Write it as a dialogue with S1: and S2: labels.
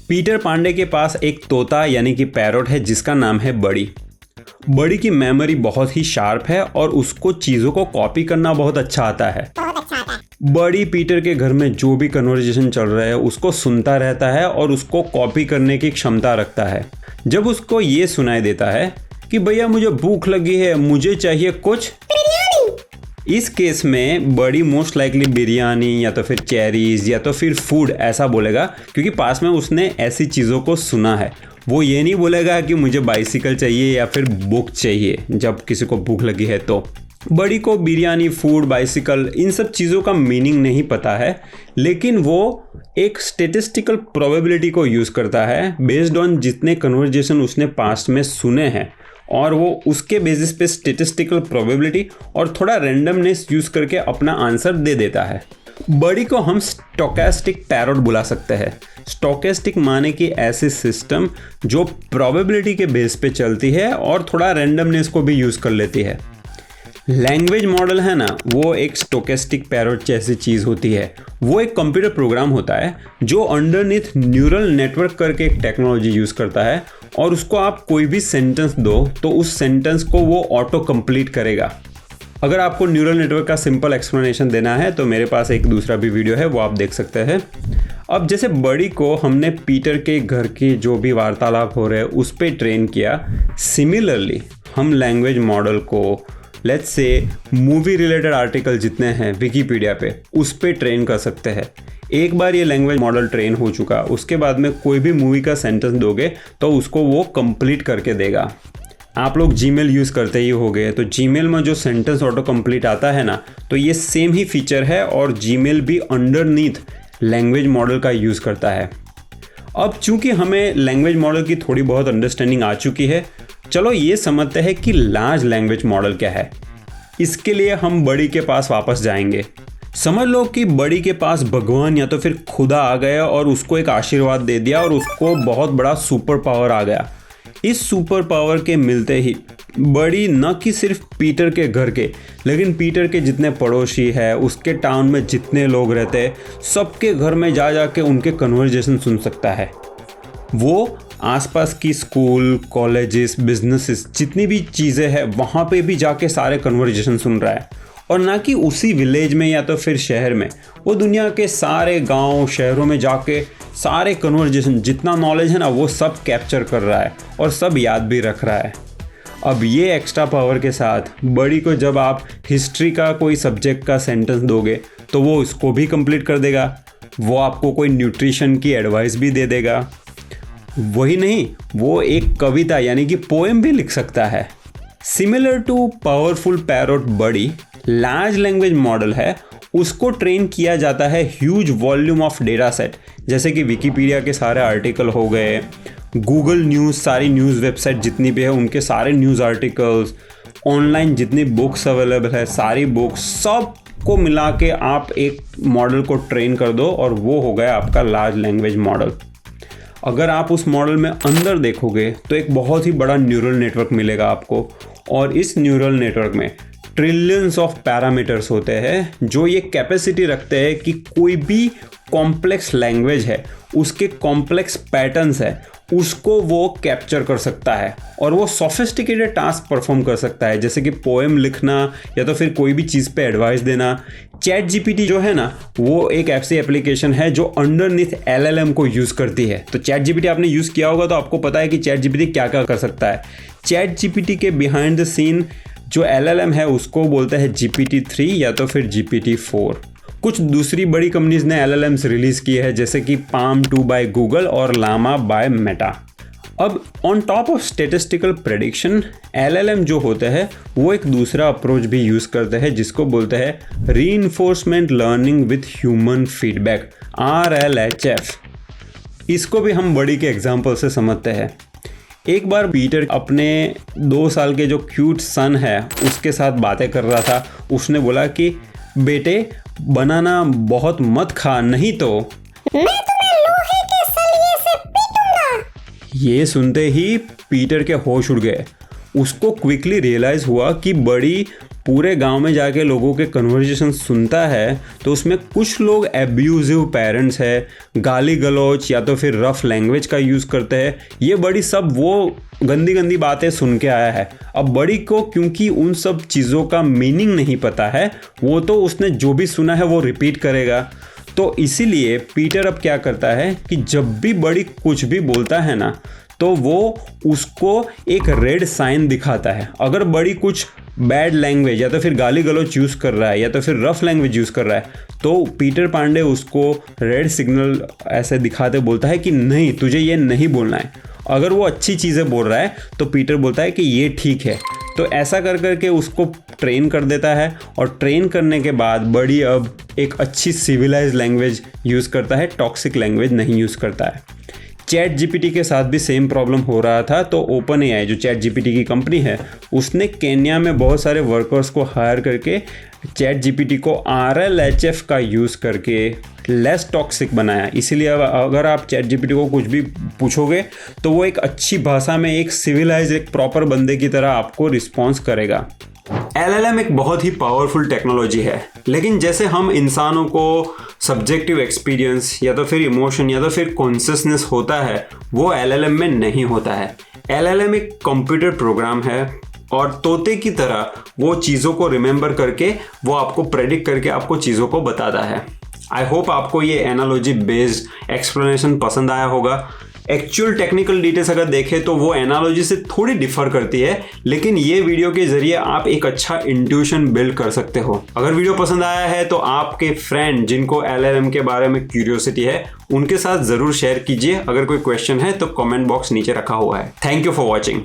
S1: Peter Pandey के पास एक तोता यानी कि पैरोट है जिसका नाम है बड़ी। बड़ी की मेमोरी बहुत ही शार्प है और उसको चीज़ों को कॉपी करना बहुत अच्छा आता है। बड़ी पीटर के घर में जो भी कन्वर्सेशन चल रहा है उसको सुनता रहता है और उसको कॉपी करने की क्षमता रखता है। जब उसको ये सुनाई देता है कि भैया मुझे भूख लगी है, मुझे चाहिए कुछ इस केस में बड़ी मोस्ट लाइकली बिरयानी या तो फिर चेरीज या तो फिर फूड ऐसा बोलेगा, क्योंकि पास में उसने ऐसी चीज़ों को सुना है। वो ये नहीं बोलेगा कि मुझे बाइसिकल चाहिए या फिर बुक चाहिए जब किसी को भूख लगी है। तो बड़ी को बिरयानी, फूड, बाइसिकल इन सब चीज़ों का मीनिंग नहीं पता है, लेकिन वो एक स्टेटिस्टिकल प्रोबेबिलिटी को यूज़ करता है बेस्ड ऑन जितने कन्वर्जेशन उसने पास्ट में सुने हैं, और वो उसके बेसिस पे स्टेटिस्टिकल प्रोबेबिलिटी और थोड़ा रैंडमनेस यूज़ करके अपना आंसर दे देता है। बड़ी को हम स्टोकेस्टिक पैरोट बुला सकते हैं। स्टोकेस्टिक माने कि ऐसी सिस्टम जो प्रोबेबिलिटी के बेस पे चलती है और थोड़ा रैंडमनेस को भी यूज़ कर लेती है। लैंग्वेज मॉडल है ना, वो एक स्टोकेस्टिक पैरोट जैसी चीज़ होती है। वो एक कंप्यूटर प्रोग्राम होता है जो अंडरनीथ न्यूरल नेटवर्क करके एक टेक्नोलॉजी यूज़ करता है, और उसको आप कोई भी सेंटेंस दो तो उस सेंटेंस को वो ऑटो कंप्लीट करेगा। अगर आपको न्यूरल नेटवर्क का सिंपल एक्सप्लेनेशन देना है तो मेरे पास एक दूसरा भी वीडियो है, वो आप देख सकते हैं। अब जैसे बड़ी को हमने पीटर के घर की जो भी वार्तालाप हो रहे हैं उस पर ट्रेन किया, सिमिलरली हम लैंग्वेज मॉडल को let's say movie related article जितने हैं विकीपीडिया पे उस पे ट्रेन कर सकते हैं। एक बार ये लैंग्वेज मॉडल ट्रेन हो चुका, उसके बाद में कोई भी मूवी का सेंटेंस दोगे तो उसको वो कंप्लीट करके देगा। आप लोग जीमेल यूज़ करते ही होंगे, तो जीमेल में जो सेंटेंस ऑटो कंप्लीट आता है ना, तो ये सेम ही फीचर है और जीमेल भी अंडरनीथ लैंग्वेज मॉडल का यूज़ करता है। अब चूंकि हमें लैंग्वेज मॉडल की थोड़ी बहुत अंडरस्टैंडिंग आ चुकी है, चलो ये समझते हैं कि लार्ज लैंग्वेज मॉडल क्या है। इसके लिए हम बड़ी के पास वापस जाएंगे। समझ लो कि बड़ी के पास भगवान या तो फिर खुदा आ गया और उसको एक आशीर्वाद दे दिया और उसको बहुत बड़ा सुपर पावर आ गया। इस सुपर पावर के मिलते ही बड़ी न कि सिर्फ पीटर के घर के, लेकिन पीटर के जितने पड़ोसी है, उसके टाउन में जितने लोग रहते हैं, सबके घर में जा जा के उनके कन्वर्जेशन सुन सकता है। वो आसपास की स्कूल, कॉलेजेस, बिजनेसेस जितनी भी चीज़ें हैं वहाँ पे भी जाके सारे कन्वर्जेशन सुन रहा है, और ना कि उसी विलेज में या तो फिर शहर में, वो दुनिया के सारे गांव, शहरों में जाके सारे कन्वर्जेशन, जितना नॉलेज है ना, वो सब कैप्चर कर रहा है और सब याद भी रख रहा है। अब ये एक्स्ट्रा पावर के साथ बड़ी को जब आप हिस्ट्री का कोई सब्जेक्ट का सेंटेंस दोगे तो वो इसको भी कंप्लीट कर देगा। वो आपको कोई न्यूट्रिशन की एडवाइस भी दे देगा। वही नहीं, वो एक कविता यानी कि पोएम भी लिख सकता है। सिमिलर टू पावरफुल पैरोट बड़ी, लार्ज लैंग्वेज मॉडल है, उसको ट्रेन किया जाता है huge volume of data set, जैसे कि विकीपीडिया के सारे आर्टिकल हो गए, गूगल न्यूज़, सारी न्यूज़ वेबसाइट जितनी भी है उनके सारे न्यूज़ आर्टिकल्स, ऑनलाइन जितनी बुक्स अवेलेबल है सारी बुक्स, सब को मिला के आप एक मॉडल को ट्रेन कर दो और वो हो गया आपका लार्ज लैंग्वेज मॉडल। अगर आप उस मॉडल में अंदर देखोगे तो एक बहुत ही बड़ा न्यूरल नेटवर्क मिलेगा आपको, और इस न्यूरल नेटवर्क में ट्रिलियंस ऑफ पैरामीटर्स होते हैं जो ये कैपेसिटी रखते हैं कि कोई भी कॉम्प्लेक्स लैंग्वेज है, उसके कॉम्प्लेक्स पैटर्न्स है, उसको वो कैप्चर कर सकता है और वो सोफिस्टिकेटेड टास्क परफॉर्म कर सकता है, जैसे कि पोएम लिखना या तो फिर कोई भी चीज़ पे एडवाइस देना। चैट जीपीटी जो है ना, वो एक ऐसी एप्लीकेशन है जो अंडरनीथ एलएलएम को यूज़ करती है। तो चैट जीपीटी आपने यूज़ किया होगा तो आपको पता है कि चैट जीपीटी क्या क्या कर सकता है। चैट जीपीटी के बिहाइंड द सीन जो एलएलएम है उसको बोलते हैं GPT-3 या तो फिर GPT-4। कुछ दूसरी बड़ी कंपनीज ने एलएलएम्स रिलीज़ किए हैं, जैसे कि पाम 2 बाय गूगल और लामा बाय मेटा। अब on top of statistical prediction, LLM जो होते हैं वो एक दूसरा अप्रोच भी यूज़ करते हैं जिसको बोलते हैं reinforcement learning with human feedback, RLHF। इसको भी हम बड़ी के एग्जाम्पल से समझते हैं। एक बार पीटर अपने 2 साल के जो क्यूट सन है उसके साथ बातें कर रहा था। उसने बोला कि बेटे बनाना बहुत मत खा, नहीं तो
S2: मैं तुम्हें लोहे के सलिए से पीटूंगा।
S1: ये सुनते ही पीटर के होश उड़ गए। उसको क्विकली रियलाइज हुआ कि बड़ी पूरे गांव में जाके लोगों के कन्वर्सेशन सुनता है तो उसमें कुछ लोग एब्यूजिव पेरेंट्स है, गाली गलौज या तो फिर रफ लैंग्वेज का यूज़ करते हैं। ये बड़ी सब वो गंदी गंदी बातें सुन के आया है। अब बड़ी को क्योंकि उन सब चीज़ों का मीनिंग नहीं पता है, वो तो उसने जो भी सुना है वो रिपीट करेगा। तो इसीलिए पीटर अब क्या करता है कि जब भी बड़ी कुछ भी बोलता है ना, तो वो उसको एक रेड साइन दिखाता है। अगर बड़ी कुछ बैड लैंग्वेज या तो फिर गाली गलौज यूज़ कर रहा है या तो फिर रफ लैंग्वेज यूज़ कर रहा है, तो पीटर पांडे उसको रेड सिग्नल ऐसे दिखाते बोलता है कि नहीं, तुझे ये नहीं बोलना है। अगर वो अच्छी चीज़ें बोल रहा है तो पीटर बोलता है कि ये ठीक है। तो ऐसा कर करके उसको ट्रेन कर देता है, और ट्रेन करने के बाद बड़ी अब एक अच्छी सिविलाइज लैंग्वेज यूज़ करता है, टॉक्सिक लैंग्वेज नहीं यूज़ करता है। चैट जीपीटी के साथ भी सेम प्रॉब्लम हो रहा था। तो ओपन एआई जो चैट जीपीटी की कंपनी है, उसने केन्या में बहुत सारे वर्कर्स को हायर करके चैट जीपीटी को RLHF का यूज़ करके लेस टॉक्सिक बनाया। इसीलिए अगर आप चैट जीपीटी को कुछ भी पूछोगे तो वो एक अच्छी भाषा में एक सिविलाइज, एक प्रॉपर बंदे की तरह आपको रिस्पॉन्स करेगा। LLM एक बहुत ही पावरफुल टेक्नोलॉजी है, लेकिन जैसे हम इंसानों को सब्जेक्टिव एक्सपीरियंस या तो फिर इमोशन या तो फिर कॉन्शियसनेस होता है, वो LLM में नहीं होता है। LLM एक कंप्यूटर प्रोग्राम है और तोते की तरह वो चीज़ों को रिमेंबर करके वो आपको प्रेडिक्ट करके आपको चीज़ों को बताता है। आई होप आपको ये एनालॉजी बेस्ड एक्सप्लेनेशन पसंद आया होगा। एक्चुअल टेक्निकल डिटेल्स अगर देखें तो वो एनालॉजी से थोड़ी डिफर करती है, लेकिन ये वीडियो के जरिए आप एक अच्छा इंट्यूशन बिल्ड कर सकते हो। अगर वीडियो पसंद आया है तो आपके फ्रेंड जिनको LLM के बारे में क्यूरियोसिटी है, उनके साथ ज़रूर शेयर कीजिए। अगर कोई क्वेश्चन है तो कमेंट बॉक्स नीचे रखा हुआ है। Thank you for watching.